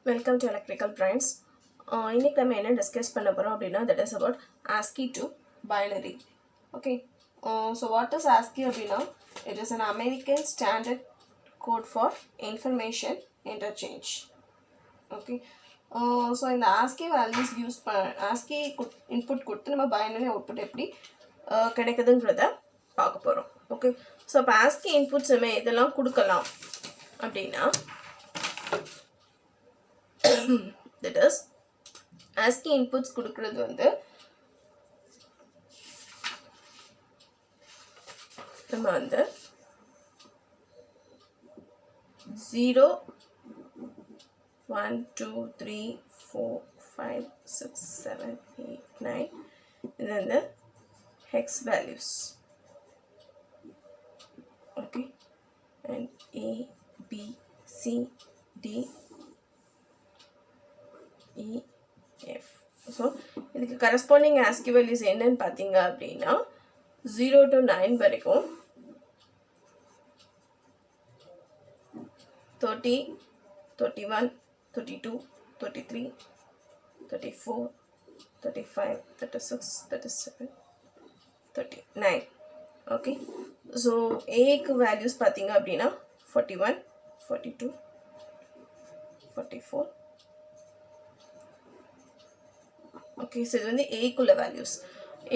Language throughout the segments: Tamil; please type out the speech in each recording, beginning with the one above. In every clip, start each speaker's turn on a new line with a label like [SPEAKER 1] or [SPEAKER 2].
[SPEAKER 1] Welcome to Electrical Brains. இன்னைக்கு நம்ம என்ன டிஸ்கஸ் பண்ண போகிறோம் அப்படின்னா that is about ASCII to binary. Okay. So what is ASCII அப்படின்னா it is an American standard code for information interchange. Okay. So இந்த ASCII values use ASCII input கொடுத்து நம்ம binary output எப்படி கிடைக்குதுங்கிறத பார்க்க போகிறோம். ஓகே. ஸோ இப்போ ASCII inputs நம்ம இதெல்லாம் கொடுக்கலாம் அப்படின்னா that is ASCII inputs கொடுக்கிறது வந்து நம்ம வந்து 0 1 2 3 4 5 6 7 8 9 இது வந்து hex values. Okay, and A B C D E F. So இதுக்கு corresponding ASCII values என்னன்னு பார்த்தீங்க அப்படின்னா 0 to 9 வரைக்கும் 30 31 32 33 34 35 36 37 39. Okay, so A க்கு values பார்த்தீங்க அப்படின்னா 41 42 44. ஓகே, ஸோ இது வந்து ஏக்குள்ள வேல்யூஸ்.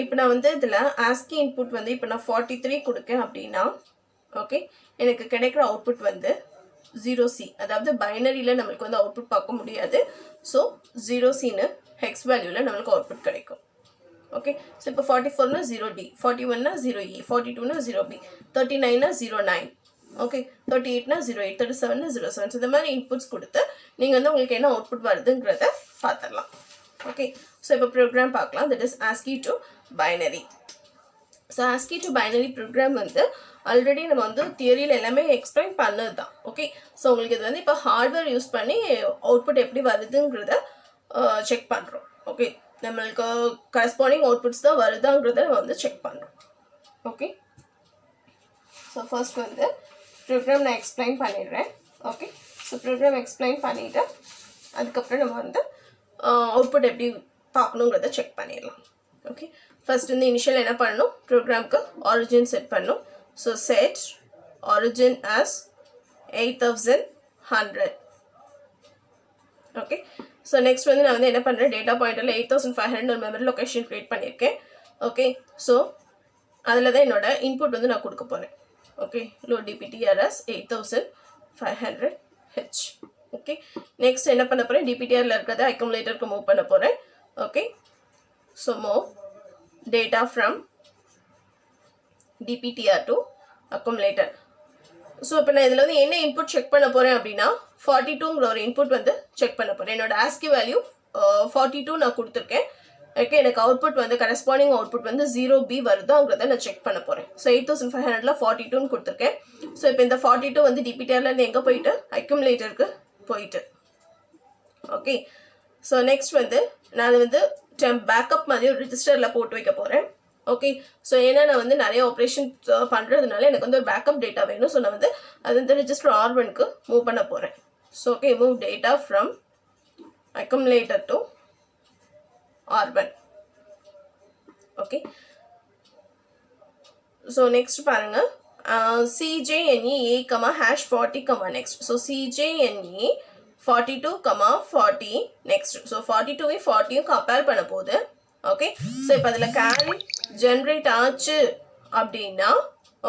[SPEAKER 1] இப்போ நான் வந்து இதில் ASCII இன்புட் வந்து இப்போ நான் 43 கொடுக்கேன் அப்படின்னா ஓகே, எனக்கு கிடைக்கிற அவுட்புட் வந்து 0C, அதாவது பைனரியில் நம்மளுக்கு வந்து அவுட்புட் பார்க்க முடியாது. ஸோ 0Cன்னு ஹெக்ஸ் வேல்யூவில் நம்மளுக்கு அவுட்புட் கிடைக்கும். ஓகே, ஸோ இப்போ 44னா 0D, 41னா 0E, 42னா 0B, 39னா 09, okay, 38னா 08, 37னா 07. So இந்த மாதிரி இன்புட்ஸ் கொடுத்து நீங்கள் வந்து உங்களுக்கு என்ன அவுட்புட் வருதுங்கிறத பார்த்துடலாம். ஓகே, ஸோ இப்போ ப்ரோக்ராம் பார்க்கலாம். That is ASCII to binary. So ASCII to binary program வந்து ஆல்ரெடி நம்ம வந்து தியரியில் எல்லாமே எக்ஸ்பிளைன் பண்ணது தான். ஓகே, ஸோ உங்களுக்கு இது வந்து இப்போ ஹார்ட்வேர் யூஸ் பண்ணி அவுட்புட் எப்படி வருதுங்கிறத செக் பண்ணுறோம். ஓகே, நம்மளுக்கு கரஸ்பாண்டிங் அவுட்புட்ஸ் தான் வருதாங்கிறத நம்ம வந்து செக் பண்ணுறோம். ஓகே, ஸோ ஃபர்ஸ்ட் வந்து ப்ரோக்ராம் நான் எக்ஸ்பிளைன் பண்ணிடுறேன். ஓகே, ஸோ ப்ரோக்ராம் எக்ஸ்பிளைன் பண்ணிவிட்டு அதுக்கப்புறம் நம்ம வந்து அவுட்புட் எப்படி பார்க்கணுங்கிறத செக் பண்ணிடலாம். ஓகே, ஃபர்ஸ்ட் வந்து இனிஷியல் என்ன பண்ணணும், ப்ரோக்ராம்க்கு ஆரிஜின் செட் பண்ணணும். So set origin as 8100. Okay, so next வந்து நான் வந்து என்ன பண்ணுறேன், டேட்டா பாயிண்டரில் 8500 ஒரு மெமரி லொக்கேஷன் க்ரியேட் பண்ணியிருக்கேன். ஓகே, ஸோ அதில் தான் என்னோட இன்புட் வந்து நான் கொடுக்க போகிறேன். Okay, load DPTR as 8500H. Okay, next என்ன பண்ண போகிறேன், DPTRல இருக்கிறத அக்குமுலேட்டருக்கு மூவ் பண்ண போகிறேன். Okay, so move data from DPTR to accumulator. So இப்போ நான் இதில் வந்து என்ன இன்புட் செக் பண்ண போகிறேன் அப்படின்னா 42ங்கிற ஒரு இன்புட் வந்து செக் பண்ண போகிறேன். என்னோட ASCII வேல்யூ 42 நான் கொடுத்துருக்கேன். ஓகே, எனக்கு அவுட்புட் வந்து கரஸ்பாண்டிங் அவுட்புட் வந்து 0B வருதாங்கிறத நான் செக் பண்ண போகிறேன். ஸோ 8500ல் 42ன்னு கொடுத்துருக்கேன். ஸோ இப்போ இந்த 42 வந்து DPTRலேருந்து எங்கே போயிட்டு அக்குமுலேட்டருக்கு போயிட்டு. ஓகே, ஸோ நெக்ஸ்ட் வந்து நான் வந்து பேக்கப் மாதிரி ஒரு ரிஜிஸ்டரில் போட்டு வைக்க போகிறேன். ஓகே, ஸோ ஏன்னா நான் வந்து நிறைய ஆப்ரேஷன் பண்ணுறதுனால எனக்கு வந்து ஒரு பேக்கப் டேட்டா வேணும். ஸோ நான் வந்து அது வந்து ரிஜிஸ்டர் R1க்கு மூவ் பண்ண போகிறேன். So okay, move data from accumulator to R1. Okay, so next பாருங்கள், CJNE A, #40, next. So CJNE 42, 40 next. So 42 40 compare பண்ண போகுது. ஓகே, ஸோ இப்போ அதில் கேரி ஜென்ரேட் ஆச்சு அப்படின்னா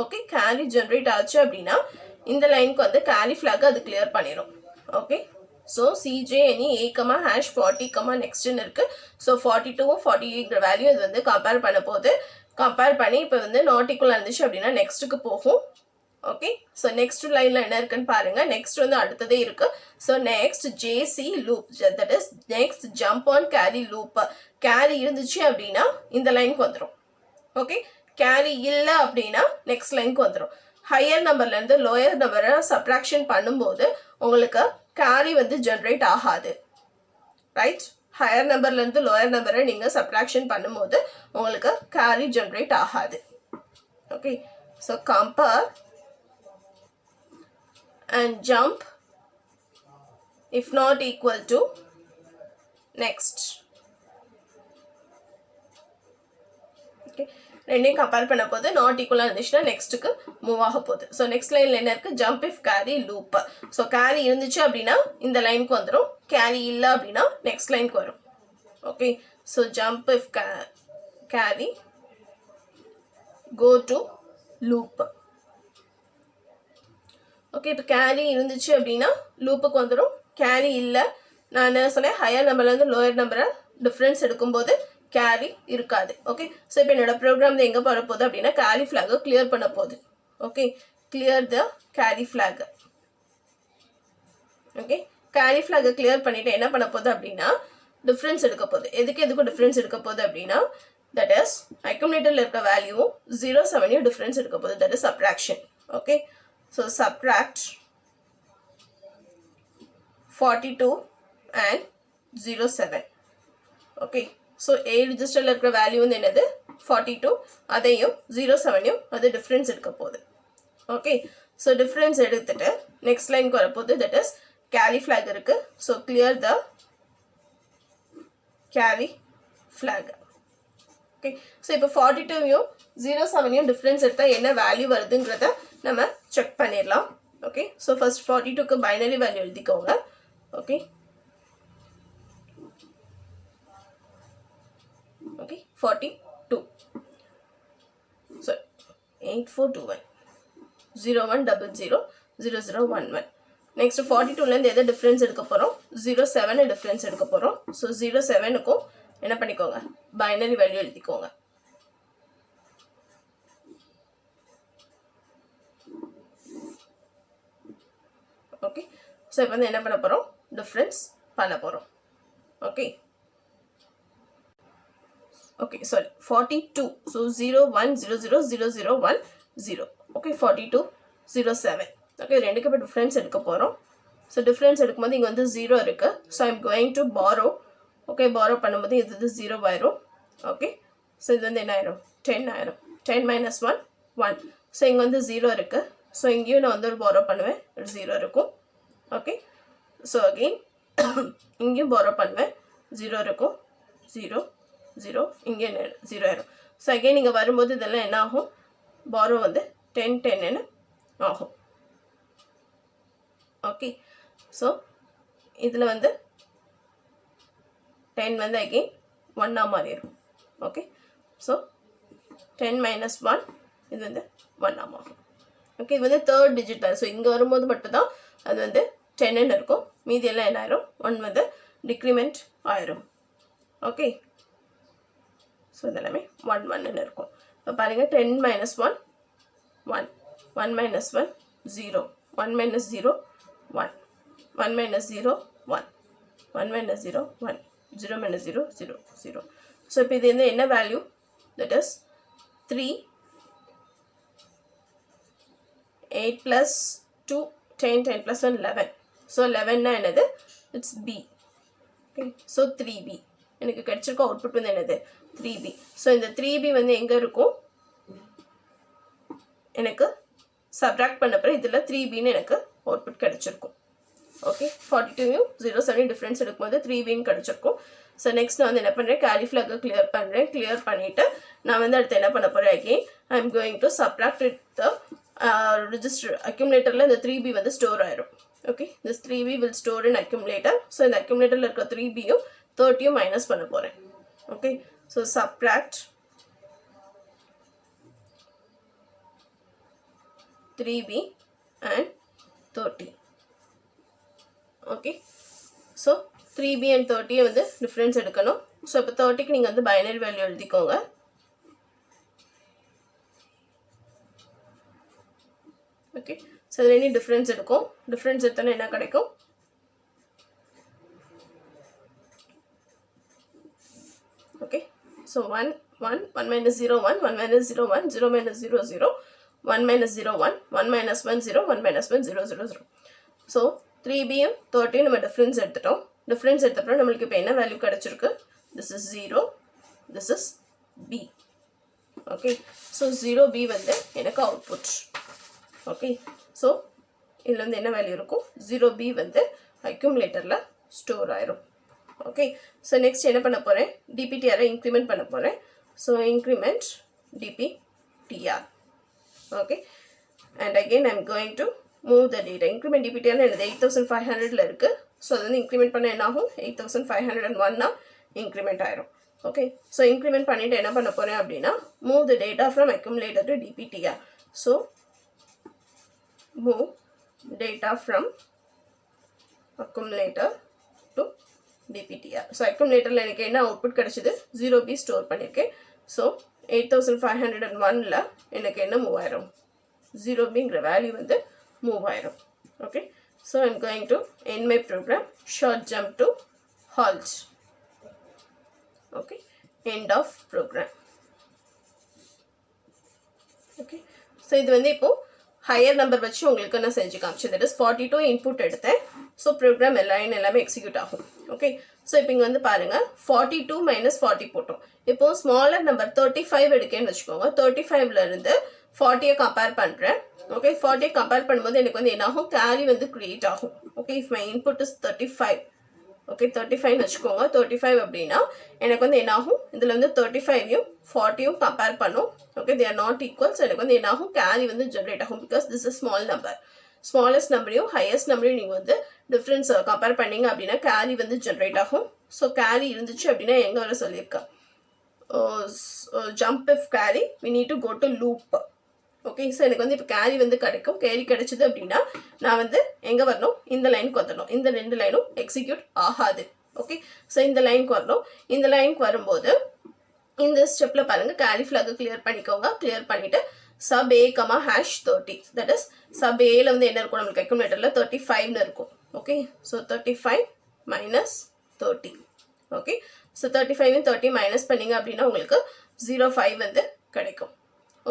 [SPEAKER 1] ஓகே, கேரி ஜென்ரேட் ஆச்சு அப்படின்னா இந்த லைனுக்கு வந்து கேரி ஃப்ளாக் அது கிளியர் பண்ணிடும். ஓகே, ஸோ CJNE A, #40, நெக்ஸ்ட்னு இருக்குது. ஸோ 42 40 வேல்யூ இது வந்து கம்பேர் பண்ண போகுது. கம்பேர் பண்ணி இப்போ வந்து நாட்டிக்குள்ளே இருந்துச்சு அப்படின்னா நெக்ஸ்ட்டுக்கு போகும். ஓகே, ஸோ நெக்ஸ்ட் லைனில் என்ன இருக்குன்னு பாருங்கள். நெக்ஸ்ட் வந்து அடுத்ததே இருக்குது. So next JC loop, that is next jump on carry loop. Carry இருந்துச்சு அப்படின்னா இந்த லைனுக்கு வந்துடும். ஓகே, கேரி இல்லை அப்படின்னா நெக்ஸ்ட் லைனுக்கு வந்துடும். ஹையர் நம்பர்லேருந்து லோயர் நம்பரை சப்ட்ராக்ஷன் பண்ணும்போது உங்களுக்கு கேரி வந்து ஜென்ரேட் ஆகாது. ரைட், ஹையர் நம்பர்லேருந்து லோயர் நம்பரை நீங்கள் சப்ட்ராக்ஷன் பண்ணும்போது உங்களுக்கு கேரி ஜென்ரேட் ஆகாது. Okay, so compare and jump if not equal to next. Okay, ரெண்டையும் கம்பேர் பண்ண போது நாட் ஈக்குவலாக இருந்துச்சுன்னா நெக்ஸ்ட்டுக்கு மூவ் ஆக போகுது. ஸோ நெக்ஸ்ட் லைனில் என்ன இருக்குது, jump if carry loop. So carry இருந்துச்சு அப்படின்னா இந்த லைனுக்கு வந்துடும், கேரி இல்லை அப்படின்னா நெக்ஸ்ட் லைனுக்கு வரும். Okay, so jump if carry go to loop. Okay, இப்போ கேரி இருந்துச்சு அப்படின்னா லூப்புக்கு வந்துடும், கேரி இல்லை நான் என்ன சொன்னேன், ஹையர் நம்பர்லேருந்து லோயர் நம்பரை டிஃப்ரென்ஸ் எடுக்கும்போது கேரி இருக்காது. ஓகே, ஸோ இப்போ என்னோட ப்ரோக்ராம் எங்கே போகிற போகுது அப்படின்னா கேரி ஃப்ளாகை கிளியர் பண்ண போகுது. Okay, clear the carry flag. Okay, carry ஃப்ளாகை கிளியர் பண்ணிவிட்டு என்ன பண்ண போகுது அப்படின்னா டிஃப்ரென்ஸ் எடுக்க போகுது. எதுக்கும் டிஃப்ரென்ஸ் எடுக்க போகுது அப்படின்னா தட் இஸ் அக்யூமுலேட்டரில் இருக்க வேல்யூவும் 0.7 டிஃப்ரென்ஸ் எடுக்க போகுது, that is subtraction. Okay, so subtract 42 and 07. Okay, so A ரிஜிஸ்டரில் இருக்கிற வேல்யூ வந்து என்னது 42, அதையும் 07 அது டிஃப்ரென்ஸ் எடுக்க போகுது. ஓகே, ஸோ டிஃப்ரென்ஸ் எடுத்துட்டு நெக்ஸ்ட் லைனுக்கு வரப்போகுது, தட் இஸ் கேரி ஃப்ளாக் இருக்குது. So clear the carry flag. Okay, so இப்போ 42யும் 07யும் டிஃப்ரென்ஸ் எடுத்தால் என்ன வேல்யூ வருதுங்கிறத நம்ம செக் பண்ணிடலாம். ஓகே, ஸோ ஃபர்ஸ்ட் 42க்கு பைனரி வேல்யூ எழுதிக்கோங்க. Okay, okay, 42. So 8421 0100 0011. Next 42லேருந்து எதை டிஃப்ரென்ஸ் எடுக்க போகிறோம், 07 டிஃப்ரென்ஸ் எடுக்க போகிறோம். ஸோ 07க்கும் என்ன பண்ணிக்கோங்க, பைனரி வேல்யூ எழுதிக்கோங்க. ஓகே, ஸோ இப்போ வந்து என்ன பண்ண போகிறோம், டிஃப்ரென்ஸ் பண்ண போகிறோம். Okay, okay, sorry, 42. So 01000010. Okay, 42 07. Okay, ரெண்டுக்கு இப்போ டிஃப்ரென்ஸ் எடுக்க போகிறோம். ஸோ டிஃப்ரென்ஸ் எடுக்கும்போது இங்கே வந்து 0 இருக்குது. So I'm going to borrow. Okay, borrow பண்ணும்போது இது 0 ஆயிரும். ஓகே, ஸோ இது வந்து என்ன ஆயிரும், 10 ஆயிரும். 10 minus 1 1. ஸோ இங்கே வந்து 0 இருக்குது. ஸோ இங்கேயும் நான் வந்து ஒரு பாரோ பண்ணுவேன், 0 இருக்கும். ஓகே, ஸோ அகெயின் இங்கேயும் பாரோ பண்ணுவேன், 0 இருக்கும், 0 0, இங்கே 0 ஆயிரும். ஸோ அகெயின் இங்கே வரும்போது இதெல்லாம் என்ன ஆகும், பாரோ வந்து 10 10 ஆகும். ஓகே, ஸோ இதில் வந்து 10 வந்து அகெயின் 1 மாறிடும். ஓகே, ஸோ 10 minus 1 இது வந்து 1 ஆகும். ஓகே, இது வந்து தேர்ட் டிஜிட் தான். ஸோ இங்கே வரும்போது மட்டும்தான் அது வந்து 10 இருக்கும், மீதி எல்லாம் என்ன ஆயிரும், 1 வந்து டிக்ரிமெண்ட் ஆயிரும். ஓகே, ஸோ இதெல்லாமே 1 1 இருக்கும். இப்போ பாருங்கள், 10 minus 1 1, 1 minus 1 0, 1 minus 0 1, 1 minus 0 1, 1 minus 0 1, 0 minus 0 0 0. So இப்போ இது வந்து என்ன value, that is 3 8 plus 2 10 10 plus 1 11. So 11னா என்னது, it's B. Okay, so 3B எனக்கு கிடைச்சிருக்க அவுட்புட் வந்து என்னது 3B. ஸோ இந்த 3B வந்து எங்கே இருக்கும், எனக்கு சப்ராக்ட் பண்ணப்போ இதில் 3Bன்னு எனக்கு அவுட்புட் கிடைச்சிருக்கும். ஓகே, 42யும் 07 டிஃப்ரென்ஸ் எடுக்கும்போது 3Bன்னு கிடைச்சிருக்கும். ஸோ நெக்ஸ்ட் நான் வந்து என்ன பண்ணுறேன், கேரி ஃப்ளாகை கிளியர் பண்ணுறேன். கிளியர் பண்ணிவிட்டு நான் வந்து அடுத்து என்ன பண்ண போகிறேன், again I am going to subtract with the register. அக்யூமுலேட்டரில் இந்த 3B வந்து ஸ்டோர் ஆயிரும். Okay, this 3B will store in accumulator. So இந்த அக்யூமுலேட்டரில் இருக்க 3Bயும் 30யும் மைனஸ் பண்ண போகிறேன். Okay, so subtract 3B and 30. Okay, so 3B and 30 வந்து டிஃப்ரென்ஸ் எடுக்கணும். ஸோ இப்போ 30க்கு நீங்கள் வந்து பைனரி வேல்யூ எழுதிக்கோங்க. ஓகே, ஸோ இது ரெண்டு டிஃப்ரென்ஸ் எடுக்கும். டிஃப்ரென்ஸ் எடுத்தோன்னா என்ன கிடைக்கும், okay, so 1 1 1 minus 0 1 1 minus 0 1 0 minus 0 0 1 minus 0 1 1 minus 1 0 1 minus 1 0 0 0. So 3Bயும் 30யும் நம்ம டிஃப்ரென்ஸ் எடுத்துட்டோம். டிஃப்ரென்ஸ் எடுத்தப்பறம் நம்மளுக்கு இப்போ என்ன வேல்யூ கிடச்சிருக்கு, this is 0, this is B. Okay, so 0B வந்து எனக்கு அவுட்புட். ஓகே, ஸோ இதில் வந்து என்ன வேல்யூ இருக்கும், 0B வந்து அக்யூமுலேட்டரில் ஸ்டோர் ஆயிரும். ஓகே, ஸோ நெக்ஸ்ட் என்ன பண்ண போகிறேன், டிபிடிஆரை இன்க்ரிமெண்ட் பண்ண போகிறேன். So increment DPTR. Okay, and again I am going to move the data. Increment டிபிடிஆர்னு என்னது 8500 இருக்குது. ஸோ அது வந்து இன்க்ரிமெண்ட் பண்ண என்ன ஆகும், 8501 இன்க்ரிமெண்ட் ஆயிரும். ஓகே, ஸோ இன்க்ரிமெண்ட் பண்ணிவிட்டு என்ன பண்ண போகிறேன் அப்படின்னா, move the data from accumulator to DPTR. So move data ஃப்ரம் accumulator to DPTR. ஸோ அக்யூமுலேட்டரில் எனக்கு என்ன அவுட்புட் கிடச்சிது, 0B ஸ்டோர் பண்ணியிருக்கேன். ஸோ 8501ல் எனக்கு என்ன மூவ் ஆயிரும், 0Bங்கிற வேல்யூ வந்து மூவ் ஆயிரும். Okay, so I'm going to end my program, short jump to halt. Okay, end of program. Okay, so இது வந்து இப்போது ஹையர் நம்பர் வச்சு உங்களுக்கு நான் செஞ்சு காமிச்சேன். தட் இஸ் 42 இன்புட் எடுத்தேன். ஸோ ப்ரோக்ராம் எல்லாமே எக்ஸிக்யூட் ஆகும். ஓகே, ஸோ இப்போ இங்கே வந்து பாருங்கள் 42 - 40 போட்டோம். இப்போது ஸ்மாலர் நம்பர் 35 எடுக்கேன்னு வச்சுக்கோங்க. 35லேருந்து 40யை கம்பேர் பண்ணுறேன். ஓகே, 40யை கம்பேர் பண்ணும்போது எனக்கு வந்து என்னாகும், கேரி வந்து க்ரியேட் ஆகும். Okay, if my input is 35, okay 35ன்னு வச்சுக்கோங்க. 35 அப்படின்னா எனக்கு வந்து என்னாகும், இதில் வந்து 35யும் 40யும் கம்பேர் பண்ணும். Okay, they are not equal. So எனக்கு வந்து என்னாகும், கேரி வந்து ஜென்ரேட் ஆகும். Because this is small number. Smallest நம்பரையும் ஹையஸ்ட் நம்பரையும் நீங்கள் வந்து டிஃப்ரென்ஸ் கம்பேர் பண்ணிங்க அப்படின்னா கேரி வந்து ஜென்ரேட் ஆகும். ஸோ கேரி இருந்துச்சு அப்படின்னா எங்கே வர சொல்லியிருக்கேன், jump if carry we need to go to loop. Okay, so எனக்கு வந்து இப்போ கேரி வந்து கிடைக்கும். கேரி கிடைச்சிது அப்படின்னா நான் வந்து எங்கே வரணும், இந்த லைனுக்கு வந்துடணும். இந்த 2 லைனும் எக்ஸிக்யூட் ஆகாது. ஓகே, ஸோ இந்த லைனுக்கு வரணும். இந்த லைனுக்கு வரும்போது இந்த ஸ்டெப்பில் பாருங்கள், கேரி ஃப்ளாக் கிளியர் பண்ணிக்கோங்க. கிளியர் பண்ணிவிட்டு sub a, #30. That is sub aல வந்து என்ன இருக்கும், நம்மளுக்கு அக்யூமுலேட்டரில் 35ன்னு இருக்கும். Okay, so 35 - 30. Okay, so 35 30 minus பண்ணிங்க அப்படின்னா உங்களுக்கு 05 வந்து கிடைக்கும்.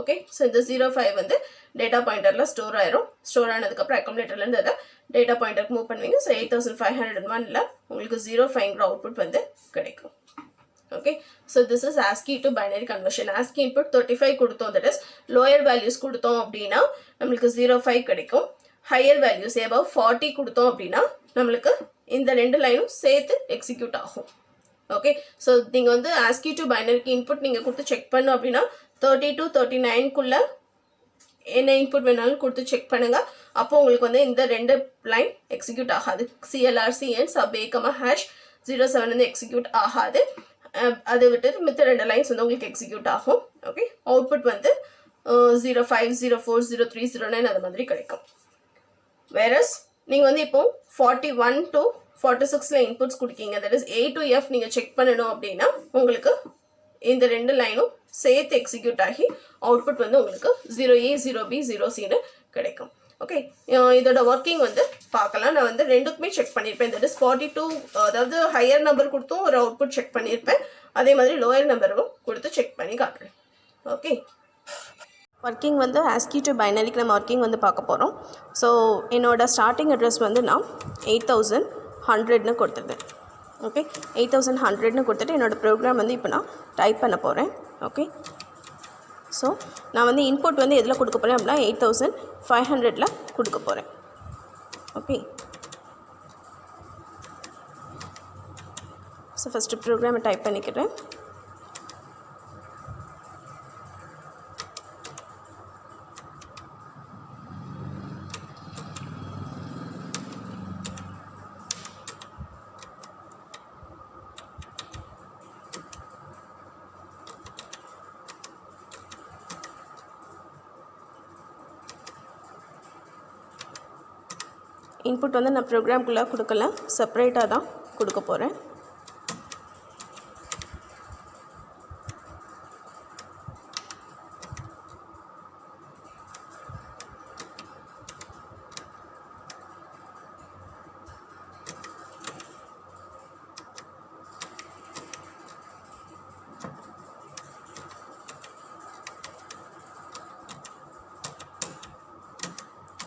[SPEAKER 1] ஓகே, ஸோ இந்த 05 வந்து டேட்டா பாயிண்டரில் ஸ்டோர் ஆயிரும். ஸ்டோர் ஆனதுக்கப்புறம் அக்யூமுலேட்டர்லேருந்து அதை டேட்டா பாயிண்டருக்கு மூவ் பண்ணுவீங்க. ஸோ 8501ல் உங்களுக்கு 05ங்கிற அவுட்புட் வந்து கிடைக்கும். Okay, so this is ASCII to binary conversion. ASCII input 35 கொடுத்தோம், that is lower values கொடுத்தோம் அப்படின்னா நம்மளுக்கு 05 கிடைக்கும். higher values above 40 கொடுத்தோம் அப்படின்னா நம்மளுக்கு இந்த 2 லைனும் சேர்த்து எக்ஸிக்யூட் ஆகும். ஓகே, ஸோ நீங்கள் வந்து ASCII to binary இன்புட் நீங்கள் கொடுத்து செக் பண்ணோம் அப்படின்னா 30 to 39க்குள்ளே என்ன இன்புட் வேணாலும் கொடுத்து செக் பண்ணுங்க. அப்போ உங்களுக்கு வந்து இந்த 2 லைன் எக்ஸிக்யூட் ஆகாது. CLRCN sub a, #07 வந்து எக்ஸிக்யூட் ஆகாது. அதை விட்டு மித்த 2 லைன்ஸ் வந்து உங்களுக்கு எக்ஸிக்யூட் ஆகும். ஓகே, அவுட்புட் வந்து 05, 04, 03, 09 அது மாதிரி கிடைக்கும். வேறஸ் நீங்கள் வந்து இப்போ 41 to 46ல இன்புட்ஸ் கொடுக்கீங்க. That is A to F நீங்கள் செக் பண்ணணும் அப்படின்னா உங்களுக்கு இந்த 2 லைனும் சேர்த்து எக்ஸிக்யூட் ஆகி அவுட்புட் வந்து உங்களுக்கு 0A, 0B, 0Cன்னு கிடைக்கும். ஓகே, இதோட ஒர்க்கிங் வந்து பார்க்கலாம். நான் வந்து ரெண்டுக்குமே செக் பண்ணியிருப்பேன். தட் இஸ் 42, அதாவது ஹையர் நம்பர் கொடுத்தும் ஒரு அவுட்புட் செக் பண்ணியிருப்பேன். அதே மாதிரி லோயர் நம்பரும் கொடுத்து செக் பண்ணி காட்டுறேன். ஓகே, ஒர்க்கிங் வந்து ASCII to பைனரிக்கு நம்ம ஒர்க்கிங் வந்து பார்க்க போகிறோம். ஸோ என்னோட ஸ்டார்டிங் அட்ரஸ் வந்து நான் 8100ன்னு கொடுத்துருந்தேன். ஓகே, 8100ன்னு கொடுத்துட்டு என்னோடய ப்ரோக்ராம் வந்து இப்போ நான் டைப் பண்ண போகிறேன். ஓகே, ஸோ நான் வந்து இன்புட் வந்து எதில் கொடுக்க போகிறேன் அப்படின்னா 8500ல் கொடுக்க போகிறேன். ஓகே, ஸோ ஃபஸ்ட்டு ப்ரோக்ராமை டைப் பண்ணிக்கிறேன். இன்புட் வந்து நான் ப்ரோக்ராம்குள்ளே கொடுக்கல, செப்பரேட்டாக தான் கொடுக்க போகிறேன்.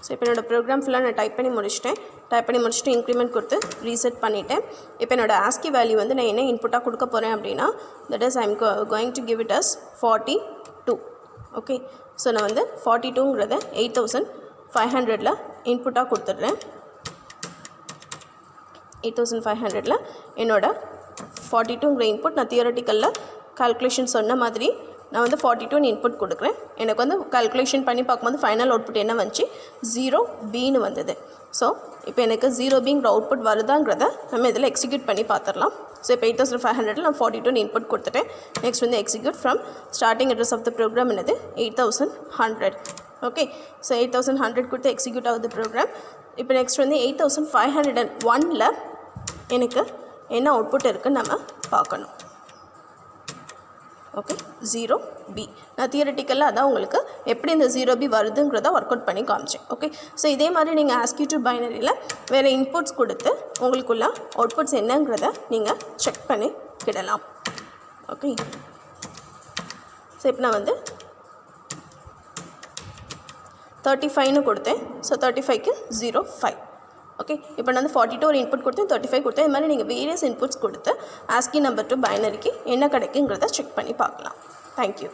[SPEAKER 1] ஸோ இப்போ என்னோடய ப்ரோக்ராம் ஃபுல்லாக நான் டைப் பண்ணி முடிச்சுட்டு இன்க்ரிமெண்ட் கொடுத்து ரீசெட் பண்ணிவிட்டேன். இப்போ என்னோடய ASCII வேல்யூ வந்து நான் என்ன இன்புட்டாக கொடுக்க போகிறேன் அப்படின்னா that is I am going to give it as 42. Okay, so நான் வந்து 42ங்கிறத 8500ல் இன்புட்டாக கொடுத்துட்றேன். 8500ல என்னோட 42ங்கிற இன்புட் நான் தியரட்டிக்கலில் கால்குலேஷன் சொன்ன மாதிரி நான் வந்து 42 இன்புட் கொடுக்குறேன். எனக்கு வந்து கால்குலேஷன் பண்ணி பார்க்கும்போது ஃபைனல் அவுட்புட் என்ன வந்துச்சு 0Bன்னு வந்தது. ஸோ இப்போ எனக்கு 0Bங்கிற அவுட்புட் வருதாங்கிறத நம்ம இதில் எக்ஸிக்யூட் பண்ணி பார்த்துடலாம். ஸோ இப்போ 8500ல் நான் 42 இன்புட் கொடுத்துட்டேன். நெக்ஸ்ட் வந்து execute from starting address of the program என்னது 8100. ஓகே, ஸோ 8100 கொடுத்து எக்ஸிக்யூட் ஆகுது ப்ரோக்ராம். இப்போ நெக்ஸ்ட் வந்து 8501ல் எனக்கு என்ன அவுட்புட் இருக்குன்னு நம்ம பார்க்கணும். ஓகே, 0B நான் தியரட்டிக்கலாக அதான் உங்களுக்கு எப்படி இந்த 0B வருதுங்கிறத ஒர்க் அவுட் பண்ணி காமிச்சேன். ஓகே, ஸோ இதே மாதிரி நீங்கள் ASCII to பைனரியில் வேறு இன்புட்ஸ் கொடுத்து உங்களுக்குள்ள அவுட்புட்ஸ் என்னங்கிறத நீங்கள் செக் பண்ணிக்கிடலாம். ஓகே, ஸோ இப்போ நான் வந்து 35ன்னு கொடுத்தேன். ஸோ 35க்கு 05. ஓகே, இப்போ நான் வந்து 42 ஒரு இன்புட் கொடுத்தேன், 35 கொடுத்தேன். இது மாதிரி நீங்கள் வேரியஸ் இன்புட்ஸ் கொடுத்து ASCII நம்பர் டு பைனரிக்கு என்ன கிடைக்குங்கிறத செக் பண்ணி பார்க்கலாம். தேங்க்யூ.